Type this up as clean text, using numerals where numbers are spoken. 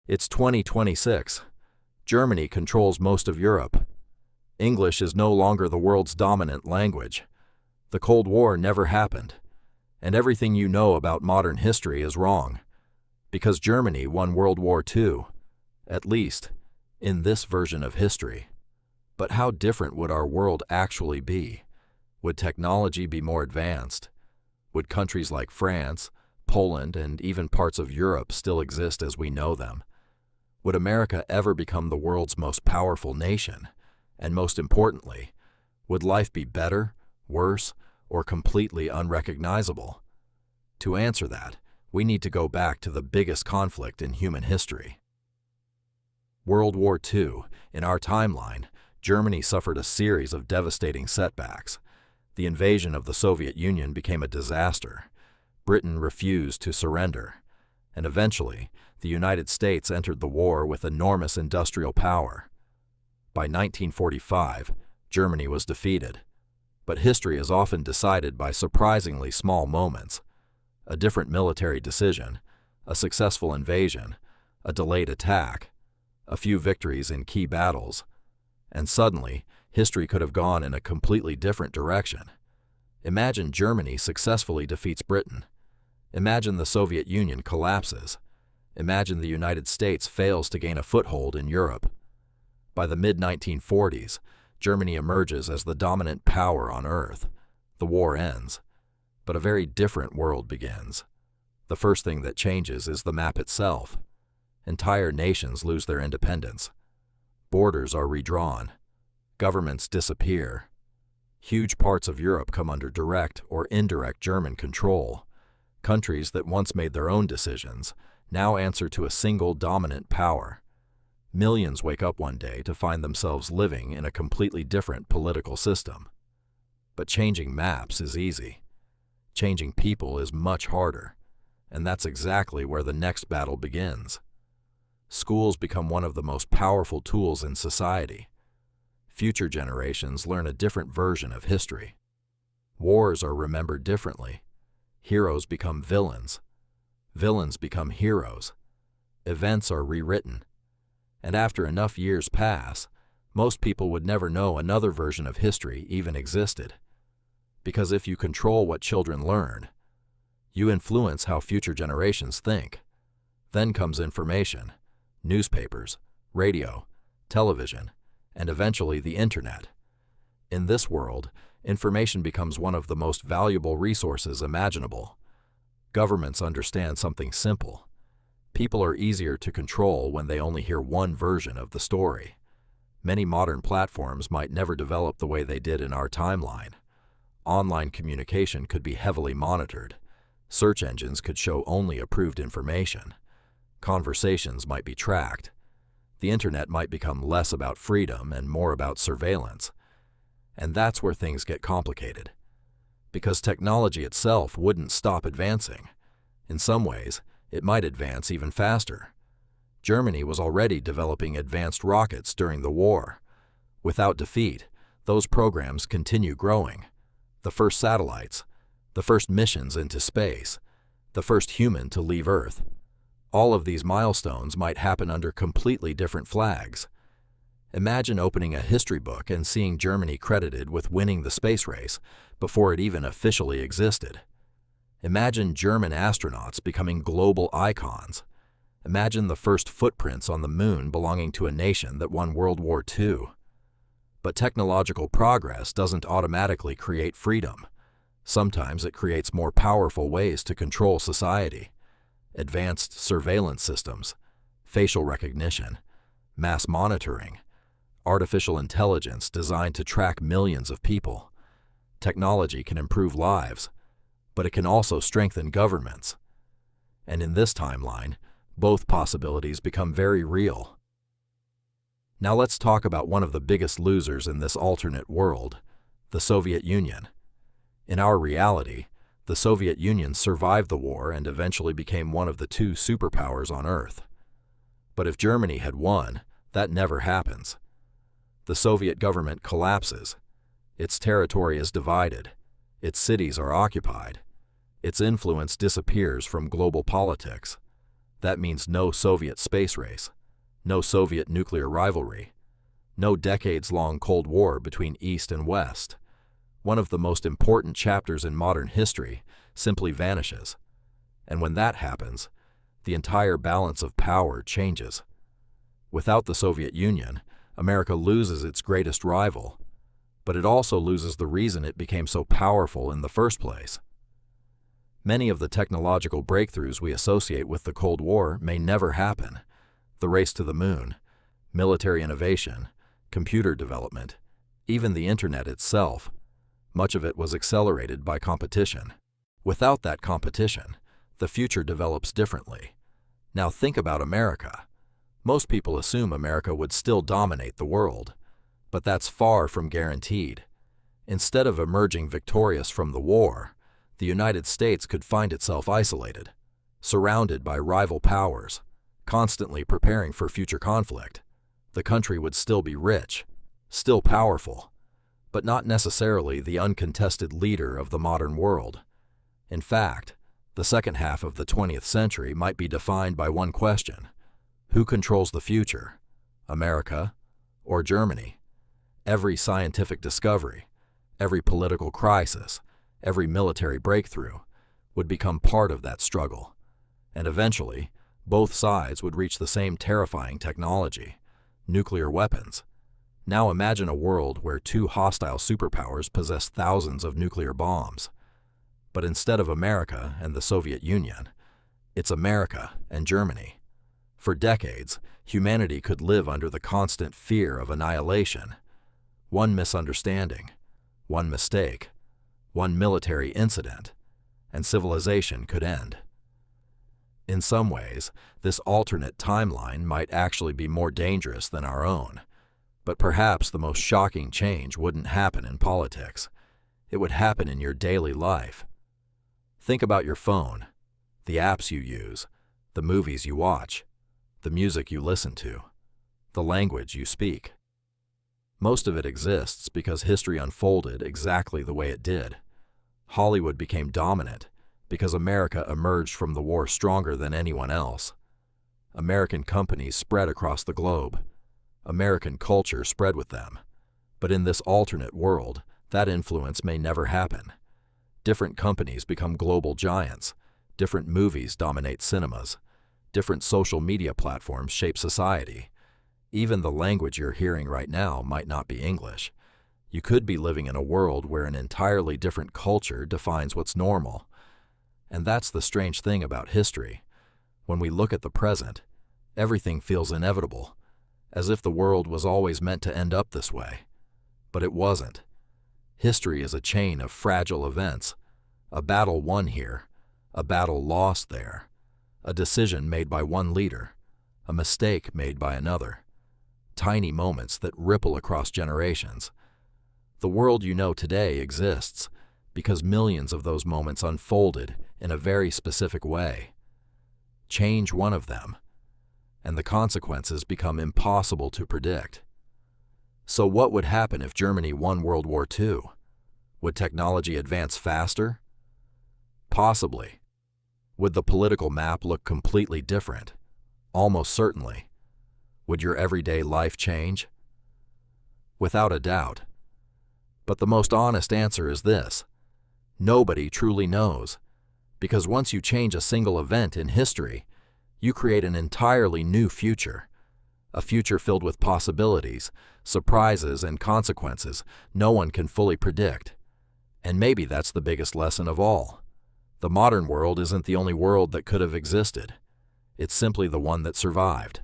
It's 2026. Germany controls most of Europe. English is no longer the world's dominant language. The Cold War never happened. And everything you know about modern history is wrong. Because Germany won World War II. At least, in this version of history. But how different would our world actually be? Would technology be more advanced? Would countries like France, Poland, and even parts of Europe still exist as we know them? Would America ever become the world's most powerful nation? And most importantly, would life be better, worse, or completely unrecognizable? To answer that, we need to go back to the biggest conflict in human history. World War II. In our timeline, Germany suffered a series of devastating setbacks. The invasion of the Soviet Union became a disaster. Britain refused to surrender. And eventually, the United States entered the war with enormous industrial power. By 1945, Germany was defeated. But history is often decided by surprisingly small moments. A different military decision, a successful invasion, a delayed attack, a few victories in key battles, and suddenly, history could have gone in a completely different direction. Imagine Germany successfully defeats Britain. Imagine the Soviet Union collapses. Imagine the United States fails to gain a foothold in Europe. By the mid-1940s, Germany emerges as the dominant power on Earth. The war ends. But a very different world begins. The first thing that changes is the map itself. Entire nations lose their independence. Borders are redrawn. Governments disappear. Huge parts of Europe come under direct or indirect German control. Countries that once made their own decisions now answer to a single dominant power. Millions wake up one day to find themselves living in a completely different political system. But changing maps is easy. Changing people is much harder. And that's exactly where the next battle begins. Schools become one of the most powerful tools in society. Future generations learn a different version of history. Wars are remembered differently. Heroes become villains. Villains become heroes. Events are rewritten. And after enough years pass, most people would never know another version of history even existed. Because if you control what children learn, you influence how future generations think. Then comes information, newspapers, radio, television, and eventually the internet. In this world, information becomes one of the most valuable resources imaginable. Governments understand something simple. People are easier to control when they only hear one version of the story. Many modern platforms might never develop the way they did in our timeline. Online communication could be heavily monitored. Search engines could show only approved information. Conversations might be tracked. The internet might become less about freedom and more about surveillance. And that's where things get complicated. Because technology itself wouldn't stop advancing. In some ways, it might advance even faster. Germany was already developing advanced rockets during the war. Without defeat, those programs continue growing. The first satellites, the first missions into space, the first human to leave Earth. All of these milestones might happen under completely different flags. Imagine opening a history book and seeing Germany credited with winning the space race before it even officially existed. Imagine German astronauts becoming global icons. Imagine the first footprints on the moon belonging to a nation that won World War II. But technological progress doesn't automatically create freedom. Sometimes it creates more powerful ways to control society. Advanced surveillance systems, facial recognition, mass monitoring, artificial intelligence designed to track millions of people. Technology can improve lives, but it can also strengthen governments. And in this timeline, both possibilities become very real. Now let's talk about one of the biggest losers in this alternate world, the Soviet Union. In our reality, the Soviet Union survived the war and eventually became one of the two superpowers on Earth. But if Germany had won, that never happens. The Soviet government collapses. Its territory is divided. Its cities are occupied. Its influence disappears from global politics. That means no Soviet space race, no Soviet nuclear rivalry, no decades-long Cold War between East and West. One of the most important chapters in modern history simply vanishes. And when that happens, the entire balance of power changes. Without the Soviet Union, America loses its greatest rival, but it also loses the reason it became so powerful in the first place. Many of the technological breakthroughs we associate with the Cold War may never happen. The race to the moon, military innovation, computer development, even the internet itself, much of it was accelerated by competition. Without that competition, the future develops differently. Now think about America. Most people assume America would still dominate the world, but that's far from guaranteed. Instead of emerging victorious from the war, the United States could find itself isolated, surrounded by rival powers, constantly preparing for future conflict. The country would still be rich, still powerful, but not necessarily the uncontested leader of the modern world. In fact, the second half of the 20th century might be defined by one question: who controls the future, America or Germany? Every scientific discovery, every political crisis, every military breakthrough would become part of that struggle. And eventually, both sides would reach the same terrifying technology: nuclear weapons. Now imagine a world where two hostile superpowers possess thousands of nuclear bombs. But instead of America and the Soviet Union, it's America and Germany. For decades, humanity could live under the constant fear of annihilation. One misunderstanding, one mistake, one military incident, and civilization could end. In some ways, this alternate timeline might actually be more dangerous than our own. But perhaps the most shocking change wouldn't happen in politics. It would happen in your daily life. Think about your phone, the apps you use, the movies you watch, the music you listen to, the language you speak. Most of it exists because history unfolded exactly the way it did. Hollywood became dominant because America emerged from the war stronger than anyone else. American companies spread across the globe. American culture spread with them. But in this alternate world, that influence may never happen. Different companies become global giants. Different movies dominate cinemas. Different social media platforms shape society. Even the language you're hearing right now might not be English. You could be living in a world where an entirely different culture defines what's normal. And that's the strange thing about history. When we look at the present, everything feels inevitable, as if the world was always meant to end up this way. But it wasn't. History is a chain of fragile events, a battle won here, a battle lost there, a decision made by one leader, a mistake made by another. Tiny moments that ripple across generations. The world you know today exists because millions of those moments unfolded in a very specific way. Change one of them, and the consequences become impossible to predict. So what would happen if Germany won World War II? Would technology advance faster? Possibly. Would the political map look completely different? Almost certainly. Would your everyday life change? Without a doubt. But the most honest answer is this: nobody truly knows. Because once you change a single event in history, you create an entirely new future. A future filled with possibilities, surprises, and consequences no one can fully predict. And maybe that's the biggest lesson of all. The modern world isn't the only world that could have existed. It's simply the one that survived.